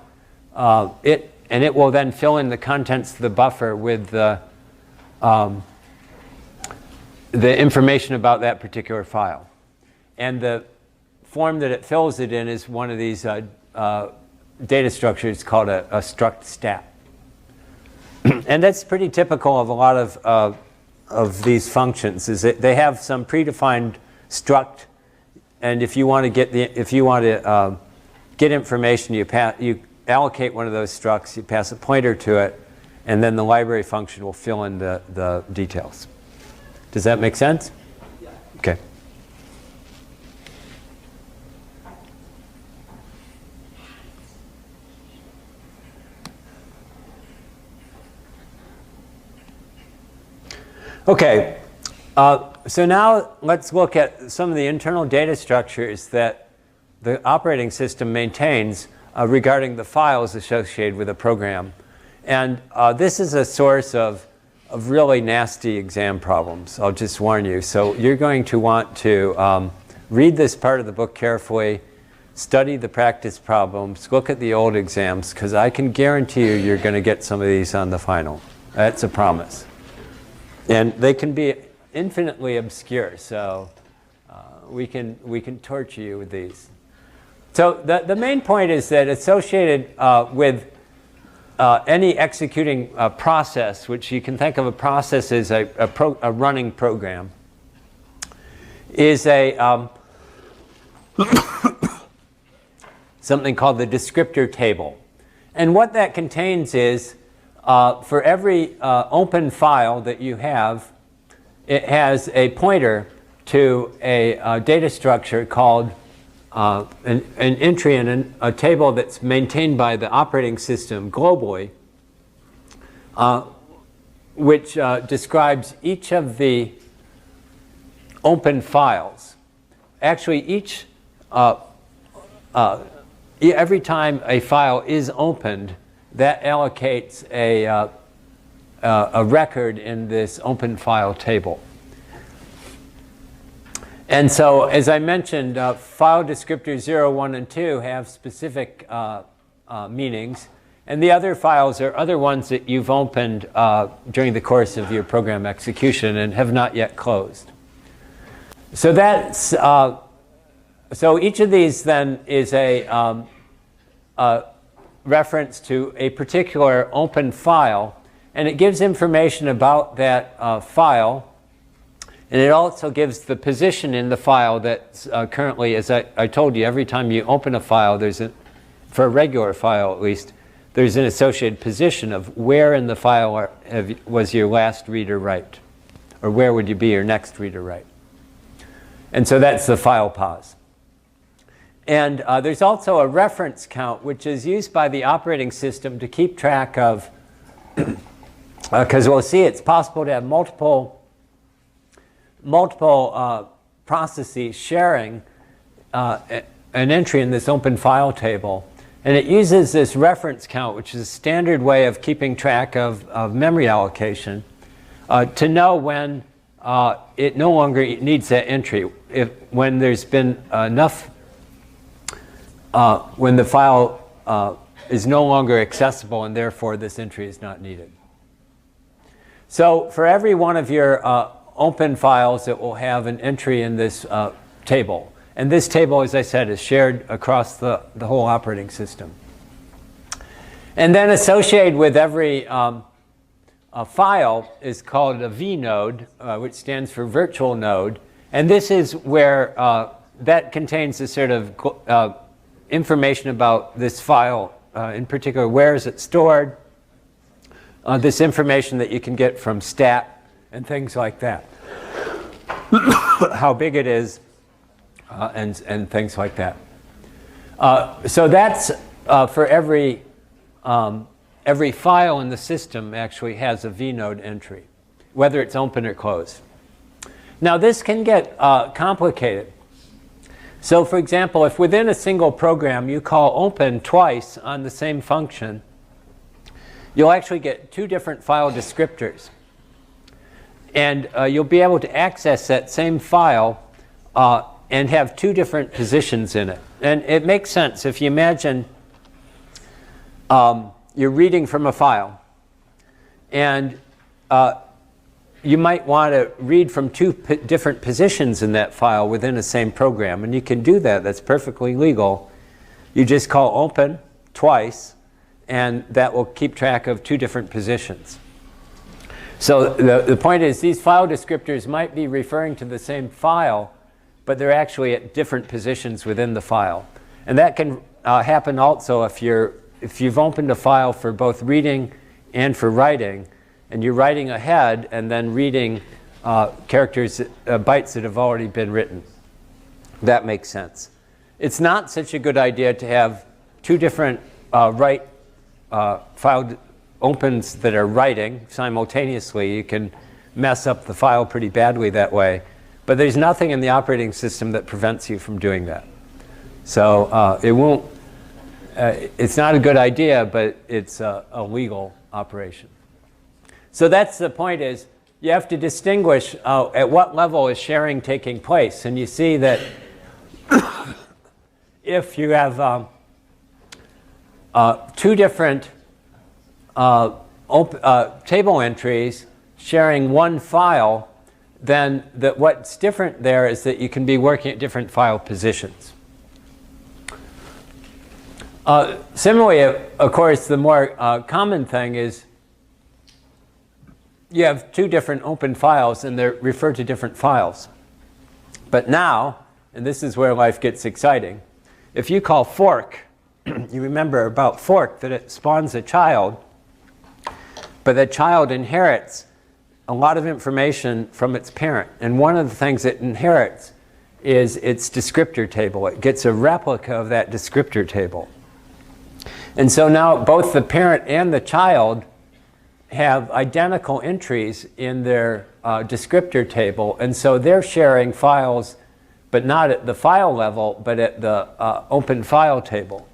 A: it, and it will then fill in the contents of the buffer with the information about that particular file. And the form that it fills it in is one of these data structures called a struct stat. And that's pretty typical of a lot of these functions, is that they have some predefined struct, and if you want to get get information, you allocate one of those structs, you pass a pointer to it, and then the library function will fill in the details. Does that make sense?
C: Yeah.
A: Okay. Okay. So now let's look at some of the internal data structures that the operating system maintains regarding the files associated with a program. And this is a source of really nasty exam problems, I'll just warn you. So you're going to want to read this part of the book carefully, study the practice problems, look at the old exams, because I can guarantee you you're going to get some of these on the final. That's a promise. And they can be infinitely obscure, so we can torture you with these. So the main point is that associated with any executing process, which you can think of a process as a running program, is a something called the descriptor table. And what that contains is for every open file that you have, it has a pointer to a data structure called an entry in a table that's maintained by the operating system globally, which describes each of the open files. Actually, every time a file is opened, that allocates a record in this open file table. And so, as I mentioned, file descriptors 0, 1, and 2 have specific meanings. And the other files are other ones that you've opened during the course of your program execution and have not yet closed. So that's so each of these then is a reference to a particular open file, and it gives information about that file. And it also gives the position in the file that's currently, as I told you, every time you open a file, for a regular file at least, there's an associated position of where in the file was your last read or write, or where would you be your next read or write. And so that's the file pos. And there's also a reference count, which is used by the operating system to keep track of, because we'll see it's possible to have multiple processes sharing an entry in this open file table. And it uses this reference count, which is a standard way of keeping track of memory allocation, to know when it no longer needs that entry. When there's been enough, when the file is no longer accessible and therefore this entry is not needed. So for every one of your open files, it will have an entry in this table. And this table, as I said, is shared across the whole operating system. And then associated with every file is called a vnode, which stands for virtual node. And this is where that contains the sort of information about this file, in particular, where is it stored, this information that you can get from stat and things like that. How big it is and things like that. So that's for every file in the system actually has a vnode entry, whether it's open or closed. Now this can get complicated. So for example, if within a single program you call open twice on the same function, you'll actually get two different file descriptors. And you'll be able to access that same file and have two different positions in it. And it makes sense if you imagine you're reading from a file. And you might want to read from two different positions in that file within the same program. And you can do that. That's perfectly legal. You just call open twice, and that will keep track of two different positions. So the point is these file descriptors might be referring to the same file, but they're actually at different positions within the file. And that can happen also if you've opened a file for both reading and for writing, and you're writing ahead and then reading characters, bytes that have already been written. That makes sense. It's not such a good idea to have two different file opens that are writing simultaneously. You can mess up the file pretty badly that way. But there's nothing in the operating system that prevents you from doing that. So it's not a good idea, but it's a legal operation. So that's the point, is you have to distinguish at what level is sharing taking place. And you see that if you have two different table entries sharing one file, then what's different there is that you can be working at different file positions. Similarly, of course, the more common thing is you have two different open files and they're referred to different files. But now, and this is where life gets exciting, if you call fork, you remember about fork that it spawns a child, but the child inherits a lot of information from its parent. And one of the things it inherits is its descriptor table. It gets a replica of that descriptor table. And so now both the parent and the child have identical entries in their descriptor table. And so they're sharing files, but not at the file level, but at the open file table.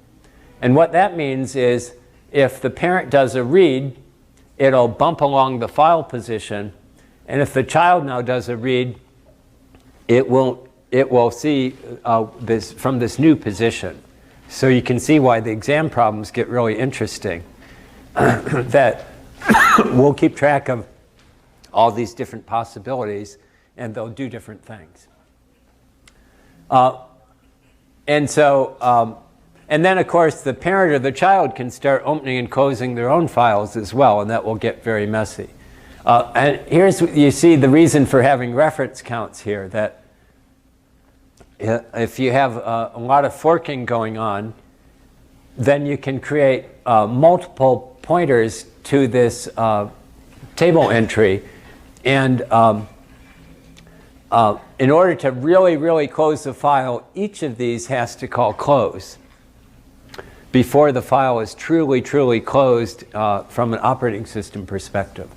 A: And what that means is if the parent does a read, it'll bump along the file position. And if the child now does a read, it will see this from this new position. So you can see why the exam problems get really interesting. That we'll keep track of all these different possibilities, and they'll do different things. And then, of course, the parent or the child can start opening and closing their own files as well, and that will get very messy. And here's, you see the reason for having reference counts here, that if you have a lot of forking going on, then you can create multiple pointers to this table entry. And in order to really, really close the file, each of these has to call close before the file is truly, truly closed from an operating system perspective.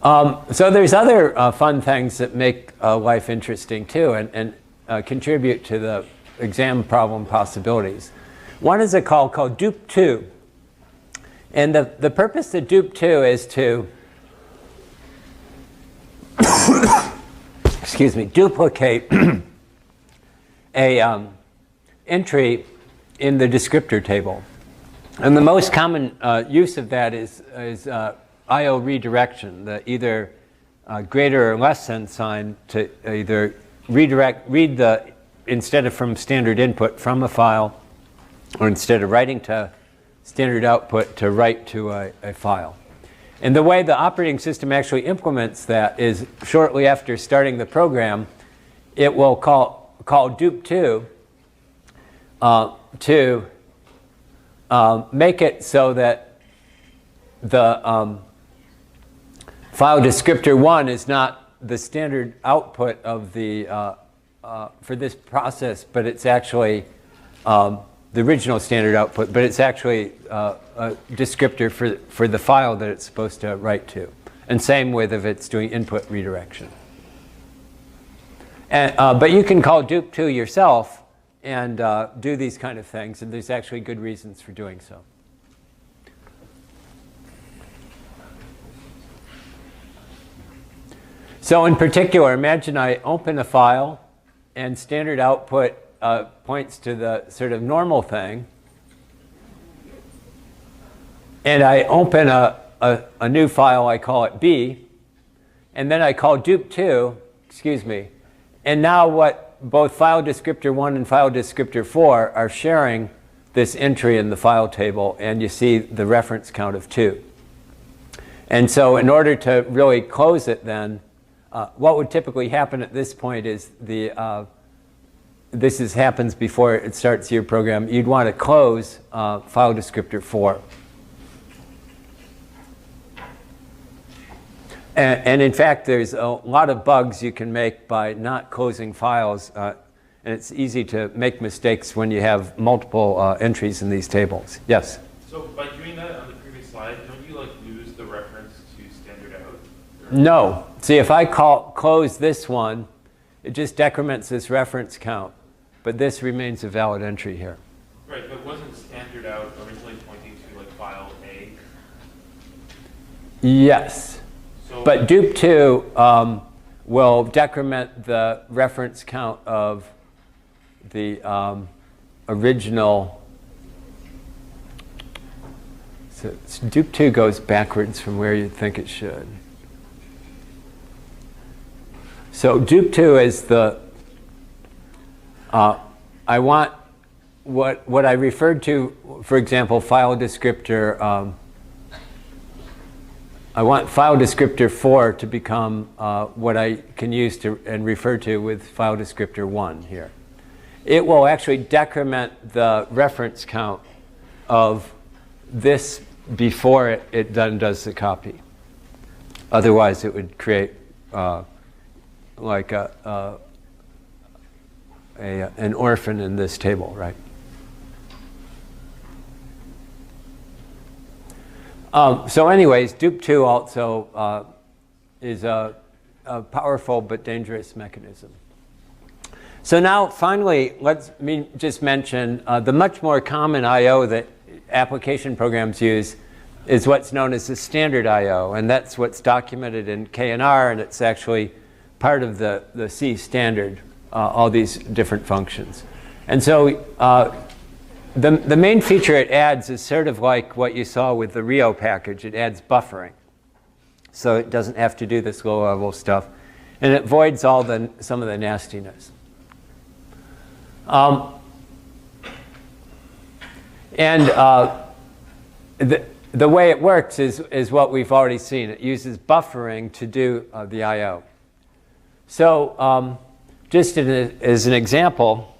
A: So there's other fun things that make life interesting too, and contribute to the exam problem possibilities. One is a call called dupe2. And the purpose of dupe2 is to excuse me, duplicate a entry in the descriptor table. And the most common use of that is IO redirection, the either greater or less than sign to either read the, instead of from standard input from a file, or instead of writing to standard output, to write to a file. And the way the operating system actually implements that is shortly after starting the program, it will call dupe2 to make it so that the file descriptor 1 is not the standard output of the for this process, but it's actually the original standard output, but it's actually a descriptor for the file that it's supposed to write to. And same with if it's doing input redirection. And, but you can call dupe2 yourself and do these kind of things, and there's actually good reasons for doing so. So in particular, imagine I open a file and standard output points to the sort of normal thing. And I open a new file, I call it B, and then I call dupe2, excuse me, and now what both file descriptor 1 and file descriptor 4 are sharing this entry in the file table, and you see the reference count of 2. And so in order to really close it then, what would typically happen at this point is this happens before it starts your program. You'd want to close file descriptor 4. And in fact, there's a lot of bugs you can make by not closing files. And it's easy to make mistakes when you have multiple entries in these tables. Yes?
D: So by doing that on the previous slide, don't you like lose the reference to standard out?
A: No. See, if I close this one, it just decrements this reference count. But this remains a valid entry here.
D: Right, but wasn't standard out originally pointing to like file A?
A: Yes.
D: So
A: But dupe2 will decrement the reference count of the original. So dupe2 goes backwards from where you'd think it should. So dupe2 is the, I want what I referred to, for example, file descriptor, I want file descriptor 4 to become what I can use to and refer to with file descriptor 1 here. It will actually decrement the reference count of this before it then does the copy. Otherwise, it would create like an orphan in this table, right? So anyways, dupe2 also is a powerful but dangerous mechanism. So now finally, let me just mention the much more common I/O that application programs use is what's known as the standard I/O, and that's what's documented in KNR, and it's actually part of the C standard, all these different functions. And so the main feature it adds is sort of like what you saw with the Rio package. It adds buffering. So it doesn't have to do this low-level stuff. And it voids all some of the nastiness. The way it works is what we've already seen. It uses buffering to do the I/O. So just as an example,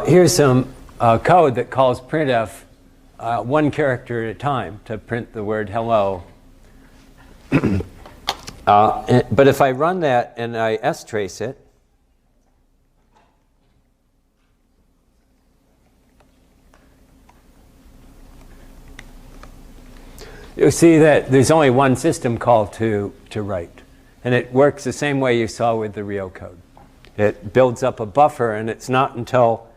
A: here's some code that calls printf one character at a time to print the word hello. But if I run that and I strace it, you'll see that there's only one system call to write. And it works the same way you saw with the Rio code. It builds up a buffer, and it's not until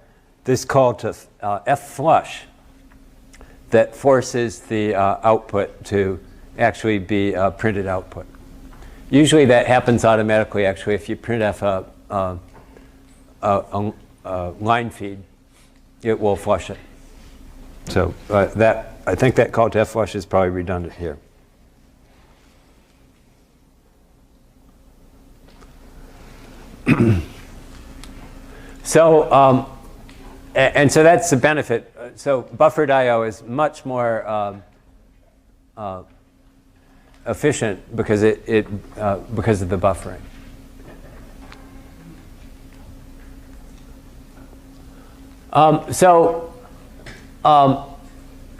A: this call to fflush that forces the output to actually be printed output. Usually that happens automatically, actually, if you printf a line feed, it will flush it. So I think that call to fflush is probably redundant here. So, and so that's the benefit so buffered I/O is much more efficient because because of the buffering.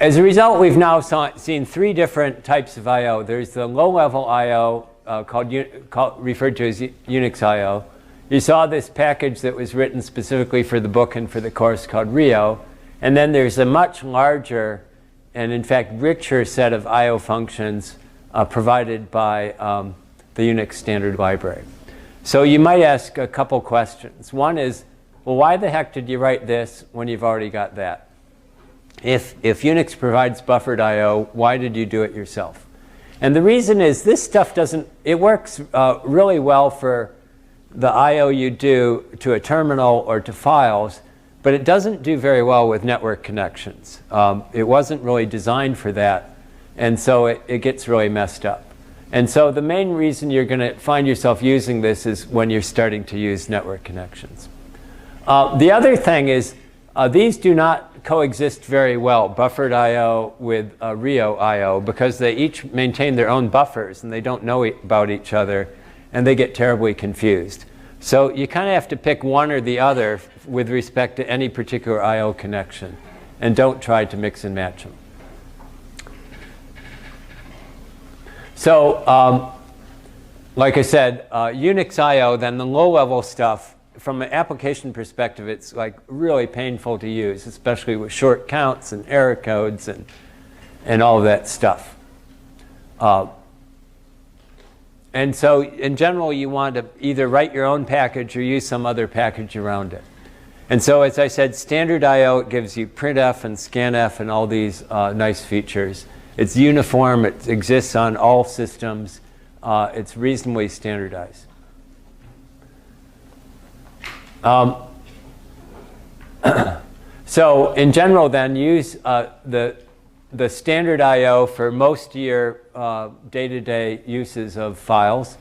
A: As a result, we've now seen 3 different types of I/O. There's the low-level I/O referred to as Unix I/O. You saw this package that was written specifically for the book and for the course called Rio. And then there's a much larger and, in fact, richer set of I/O functions provided by the Unix standard library. So you might ask a couple questions. One is, well, why the heck did you write this when you've already got that? If Unix provides buffered I/O, why did you do it yourself? And the reason is this stuff it works really well for the I/O you do to a terminal or to files, but it doesn't do very well with network connections. It wasn't really designed for that, and so it gets really messed up. And so the main reason you're going to find yourself using this is when you're starting to use network connections. The other thing is these do not coexist very well, buffered I/O with Rio I/O, because they each maintain their own buffers and they don't know about each other, and they get terribly confused. So you kind of have to pick one or the other with respect to any particular I/O connection, and don't try to mix and match them. So like I said, Unix I/O, then the low-level stuff, from an application perspective, it's like really painful to use, especially with short counts and error codes and all of that stuff. And so in general, you want to either write your own package or use some other package around it. And so as I said, standard I/O gives you printf and scanf and all these nice features. It's uniform. It exists on all systems. It's reasonably standardized. So in general, then, use the standard I/O for most of your day-to-day uses of files.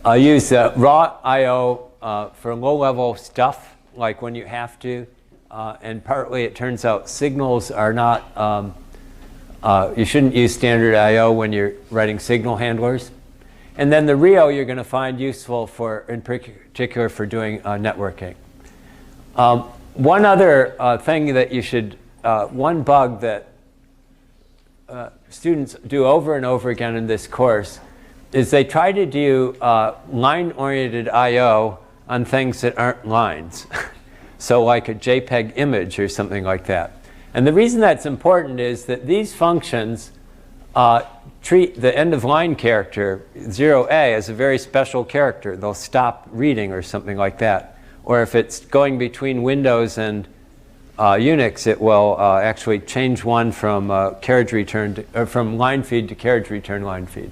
A: Use raw I/O for low-level stuff, like when you have to. And partly, it turns out, signals are not, you shouldn't use standard I/O when you're writing signal handlers. And then the Rio you're going to find useful in particular for doing networking. One other thing that you should, one bug that students do over and over again in this course is they try to do line-oriented I/O on things that aren't lines. So like a JPEG image or something like that. And the reason that's important is that these functions treat the end-of-line character, 0A, as a very special character. They'll stop reading or something like that. Or if it's going between Windows and Unix, it will actually change one from carriage return from line feed to carriage return line feed.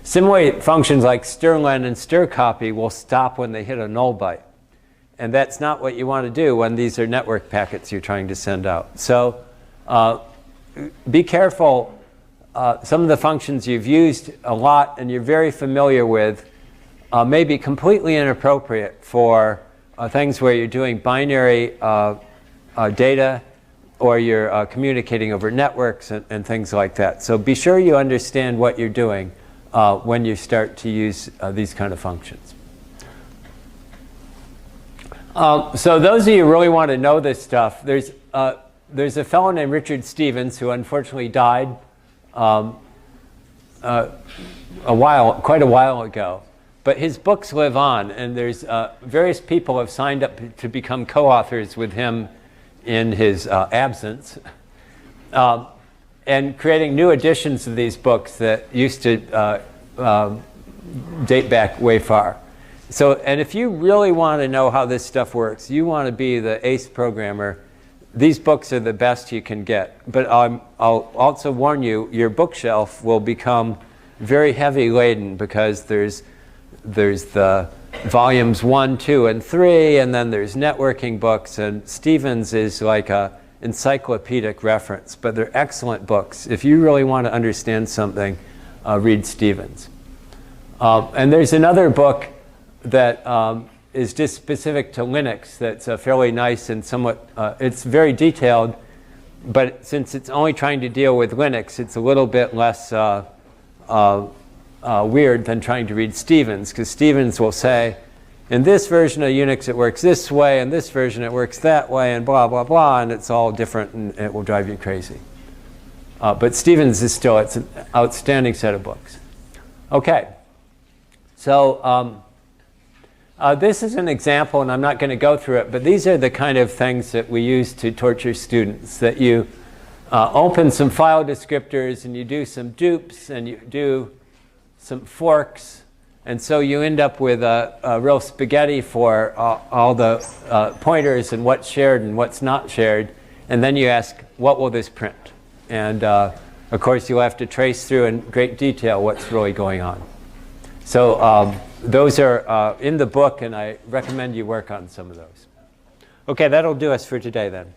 A: Similarly, functions like strlen and strcopy will stop when they hit a null byte. And that's not what you want to do when these are network packets you're trying to send out. So be careful. Some of the functions you've used a lot and you're very familiar with may be completely inappropriate for things where you're doing binary data or you're communicating over networks and things like that. So be sure you understand what you're doing when you start to use these kind of functions. So those of you who really want to know this stuff, there's a fellow named Richard Stevens who unfortunately died quite a while ago. But his books live on, and there's various people have signed up to become co-authors with him in his absence, and creating new editions of these books that used to date back way far. So, and if you really want to know how this stuff works, you want to be the ace programmer, these books are the best you can get. But I'll also warn you, your bookshelf will become very heavy laden because there's the volumes 1, 2, and 3, and then there's networking books, and Stevens is like a encyclopedic reference, but they're excellent books. If you really want to understand something, read Stevens. And there's another book that is just specific to Linux that's fairly nice and somewhat, it's very detailed, but since it's only trying to deal with Linux, it's a little bit less weird than trying to read Stevens, because Stevens will say, in this version of Unix it works this way, in this version it works that way, and blah, blah, blah, and it's all different and it will drive you crazy. But Stevens is still, it's an outstanding set of books. Okay, so this is an example, and I'm not going to go through it, but these are the kind of things that we use to torture students, that you open some file descriptors and you do some dupes and you do some forks, and so you end up with a real spaghetti for all the pointers and what's shared and what's not shared, and then you ask, what will this print? And of course you'll have to trace through in great detail what's really going on. So those are in the book, and I recommend you work on some of those. Okay, that'll do us for today then.